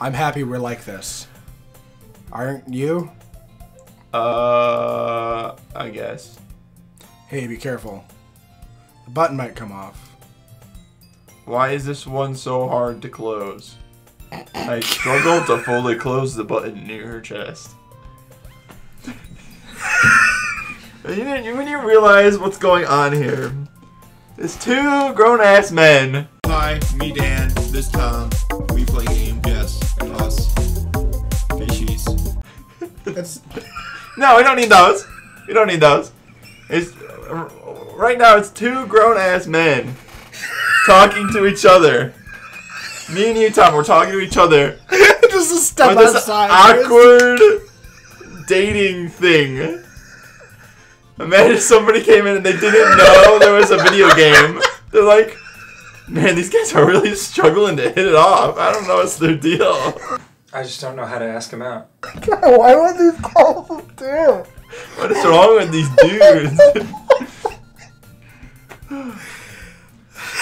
I'm happy we're like this. Aren't you? I guess. Hey, be careful. The button might come off. Why is this one so hard to close? I struggled to fully close the button near her chest. When you realize what's going on here, there's two grown-ass men. Hi, me Dan, this Tom. We play games, yes, and us. Fishies. No, we don't need those. We don't need those. It's right now. It's two grown-ass men talking to each other. Me and you, Tom, we're talking to each other. Just a step With this outside. awkward dating thing. Imagine if somebody came in and they didn't know there was a video game. They're like, man, these guys are really struggling to hit it off. I don't know what's their deal. I just don't know how to ask him out. God, why would these calls do? What is wrong with these dudes?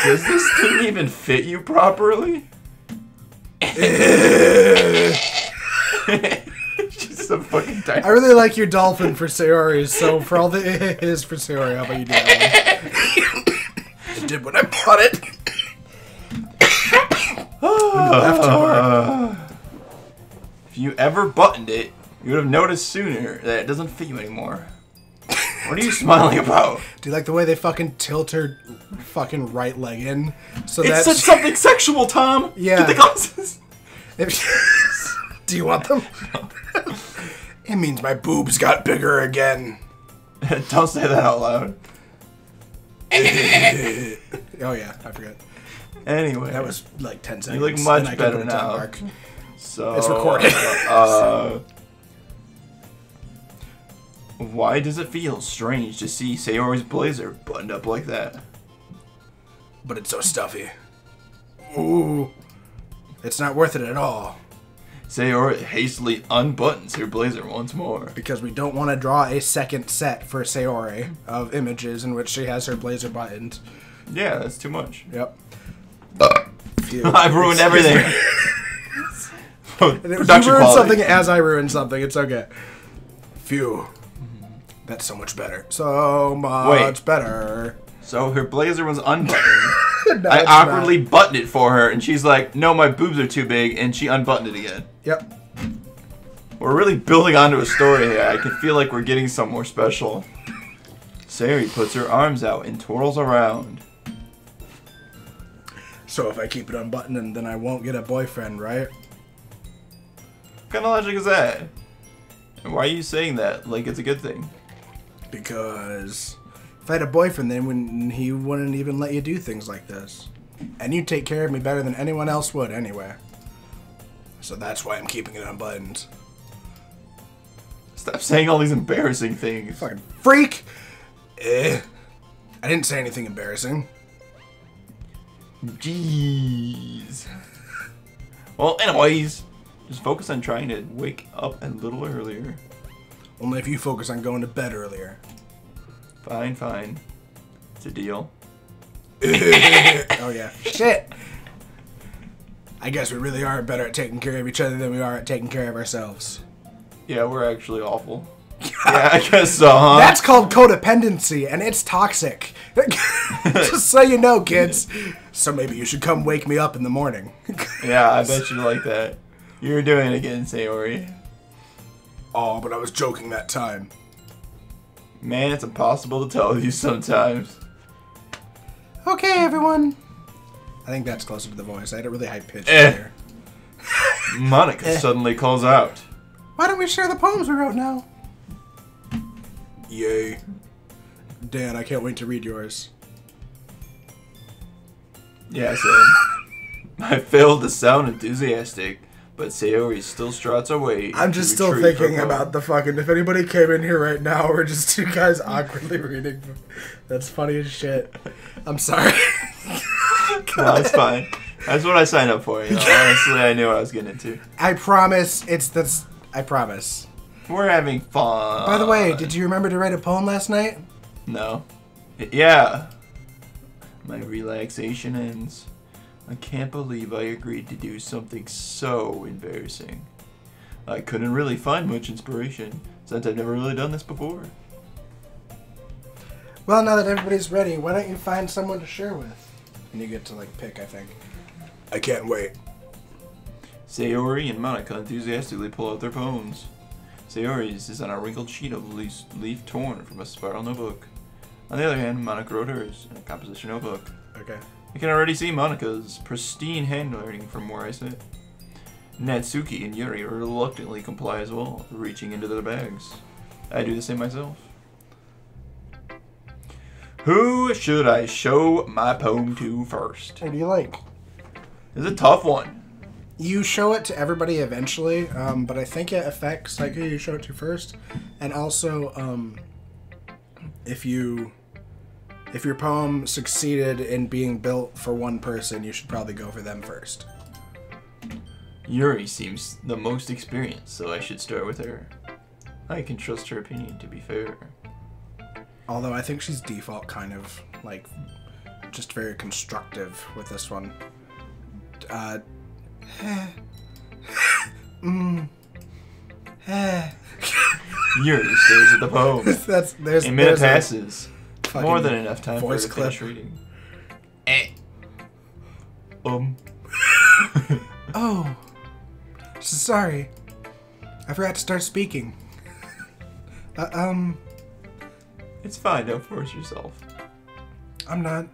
Does this thing even fit you properly? She's a fucking I really like your dolphin for Sayori, so for all the is for Sayori, how about you do that one? I did what I wanted. Left to If you ever buttoned it, you would have noticed sooner that it doesn't fit you anymore. What are you smiling about? Do you like the way they fucking tilt her fucking right leg in? So It's that's such something sexual, Tom. Yeah. Get the glasses. Do you want them? It means my boobs got bigger again. Don't say that out loud. Oh yeah, I forgot. Anyway, That was like 10 seconds. you look much and I could better put a time now. mark. So It's recorded. Why does it feel strange to see Sayori's blazer buttoned up like that? But it's so stuffy. Ooh. It's not worth it at all. Sayori hastily unbuttons her blazer once more. Because we don't want to draw a second set for Sayori of images in which she has her blazer buttoned. Yeah, that's too much. Yep. I've ruined everything. You Production ruined quality. something as I ruined something. It's okay. Phew. That's so much better. So much better. So her blazer was unbuttoned. No, I it's awkwardly buttoned it for her, and she's like, no, my boobs are too big, and she unbuttoned it again. not. Yep. We're really building onto a story here. I can feel like we're getting somewhere special. Sayori puts her arms out and twirls around. So if I keep it unbuttoned, then I won't get a boyfriend, right? What kind of logic is that? And why are you saying that like it's a good thing? Because if I had a boyfriend, then he wouldn't even let you do things like this. And you take care of me better than anyone else would anyway. So that's why I'm keeping it unbuttoned. Stop saying all these embarrassing things. Fucking freak! I didn't say anything embarrassing. Jeez. Well, anyways, just focus on trying to wake up a little earlier. Only if you focus on going to bed earlier. Fine, fine. It's a deal. Oh yeah. Shit! I guess we really are better at taking care of each other than we are at taking care of ourselves. Yeah, we're actually awful. Yeah, I guess so, huh? That's called codependency, and it's toxic. Just so you know, kids. So maybe you should come wake me up in the morning. Yeah, I bet you like that. You're doing it again, Sayori. Oh, but I was joking that time. Man, it's impossible to tell with you sometimes. Okay, everyone. I think that's closer to the voice. I had it really high pitched Eh. here. Monica suddenly calls out. Why don't we share the poems we wrote now? Yay. Dan, I can't wait to read yours. Yeah, so I failed to sound enthusiastic, but Sayori still struts away. I'm to just still retrieve her thinking poem. about the fucking... If anybody came in here right now, we're just two guys awkwardly reading. That's funny as shit. I'm sorry. No, it's fine. That's what I signed up for, you know. Honestly, I knew what I was getting into. I promise it's this... I promise. We're having fun. By the way, did you remember to write a poem last night? No. Yeah. My relaxation ends I can't believe I agreed to do something so embarrassing. I couldn't really find much inspiration, since I've never really done this before. Well, now that everybody's ready, why don't you find someone to share with? And you get to, like, pick, I think. I can't wait. Sayori and Monica enthusiastically pull out their poems. Sayori's is on a wrinkled sheet of leaf torn from a spiral notebook. On the other hand, Monica wrote hers in a composition notebook. Okay. I can already see Monica's pristine handwriting from where I sit. Natsuki and Yuri reluctantly comply as well, reaching into their bags. I do the same myself. Who should I show my poem to first? What do you like? It's a tough one. You show it to everybody eventually, but I think it affects like who you show it to first, and also if your poem succeeded in being built for one person, you should probably go for them first. Yuri seems the most experienced, so I should start with her. I can trust her opinion, to be fair. Although I think she's default kind of like just very constructive with this one. Yuri stares at the poem. there's A minute passes. fucking More than enough time for her voice to finish clip. reading. Oh, sorry. I forgot to start speaking. It's fine, don't force yourself. I'm not.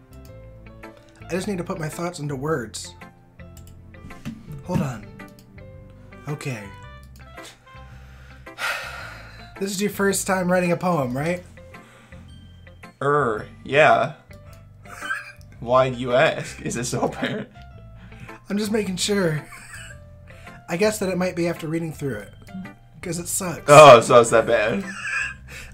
I just need to put my thoughts into words. Hold on. Okay. This is your first time writing a poem, right? Yeah. Why do you ask? Is it so apparent? I'm just making sure. I guess that it might be after reading through it. Because it sucks. Oh, so it's that bad.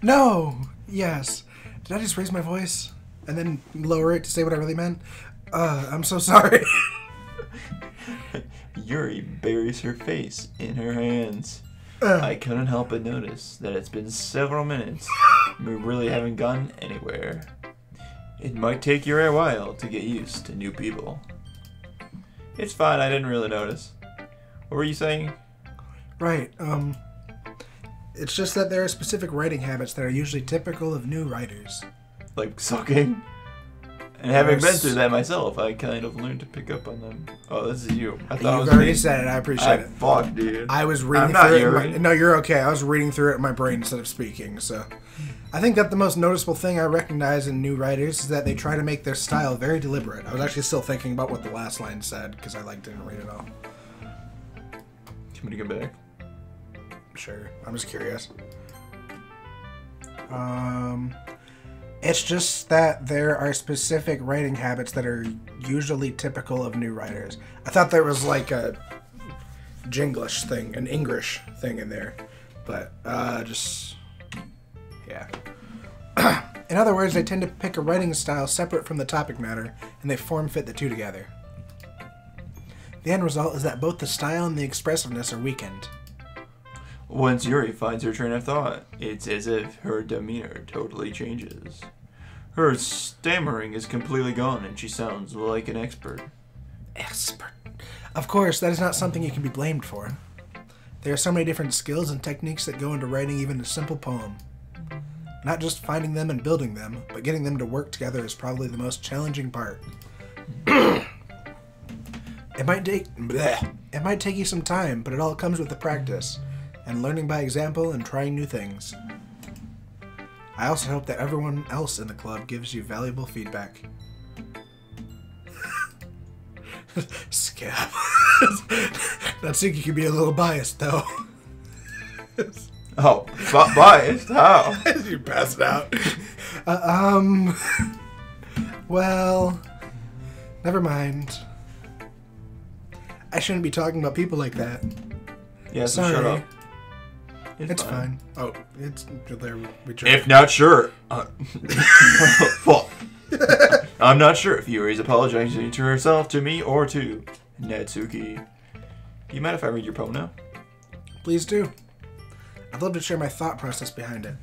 No! Yes. Did I just raise my voice? And then lower it to say what I really meant? I'm so sorry. Yuri buries her face in her hands. I couldn't help but notice that it's been several minutes. We really haven't gone anywhere. It might take you a while to get used to new people. It's fine, I didn't really notice. What were you saying? Right, it's just that there are specific writing habits that are usually typical of new writers. Like sucking? And having been Yes. through that myself, I kind of learned to pick up on them. Oh, this is you. I thought it You've was already me. said it, I appreciate it. Fuck, dude. I was reading I'm not through it. Yuri. No, you're okay. I was reading through it in my brain instead of speaking, so. I think that the most noticeable thing I recognize in new writers is that they try to make their style very deliberate. I was actually still thinking about what the last line said, because I didn't read it all. Want me to go back? Sure. I'm just curious. It's just that there are specific writing habits that are usually typical of new writers. I thought there was like a Jinglish thing, an English thing in there. But, yeah. In other words, they tend to pick a writing style separate from the topic matter, and they form-fit the two together. The end result is that both the style and the expressiveness are weakened. Once Yuri finds her train of thought, it's as if her demeanor totally changes. Her stammering is completely gone and she sounds like an expert. Expert. Of course, that is not something you can be blamed for. There are so many different skills and techniques that go into writing even a simple poem. Not just finding them and building them, but getting them to work together is probably the most challenging part. It might take you some time, but it all comes with the practice, and learning by example and trying new things. I also hope that everyone else in the club gives you valuable feedback. Scab. Natsuki can be a little biased, though. Oh, biased? How? You pass it out. Well, never mind. I shouldn't be talking about people like that. Yeah, so Sorry. shut up. It's fine. Oh, it's there. We If not sure. Fuck. I'm not sure if Yuri's apologizing to herself, to me, or to Natsuki. Do you mind if I read your poem now? Please do. I'd love to share my thought process behind it.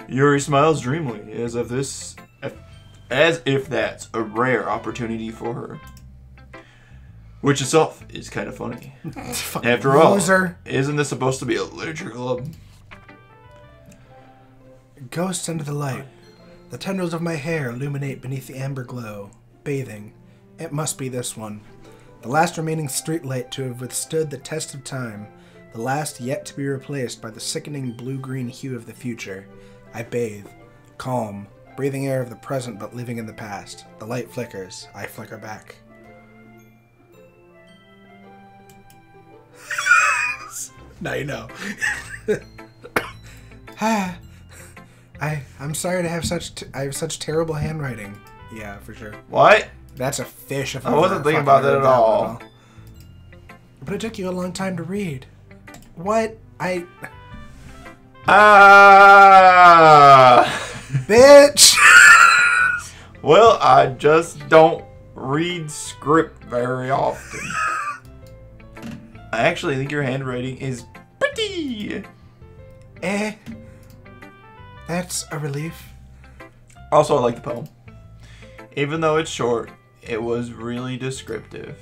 Yuri smiles dreamily, as if As if that's a rare opportunity for her. Which itself is kind of funny. After all, isn't this supposed to be a literature club? Ghosts under the light. The tendrils of my hair illuminate beneath the amber glow. Bathing. It must be this one. The last remaining streetlight to have withstood the test of time. The last yet to be replaced by the sickening blue-green hue of the future. I bathe. Calm. Breathing air of the present but living in the past. The light flickers. I flicker back. Now you know. I'm sorry to have such terrible handwriting. Yeah, for sure. What? That's a fish. If I wasn't thinking about that at all. But it took you a long time to read. What? Bitch! Well, I just don't read script very often. I actually think your handwriting is pretty. That's a relief. Also, I like the poem. Even though it's short, it was really descriptive.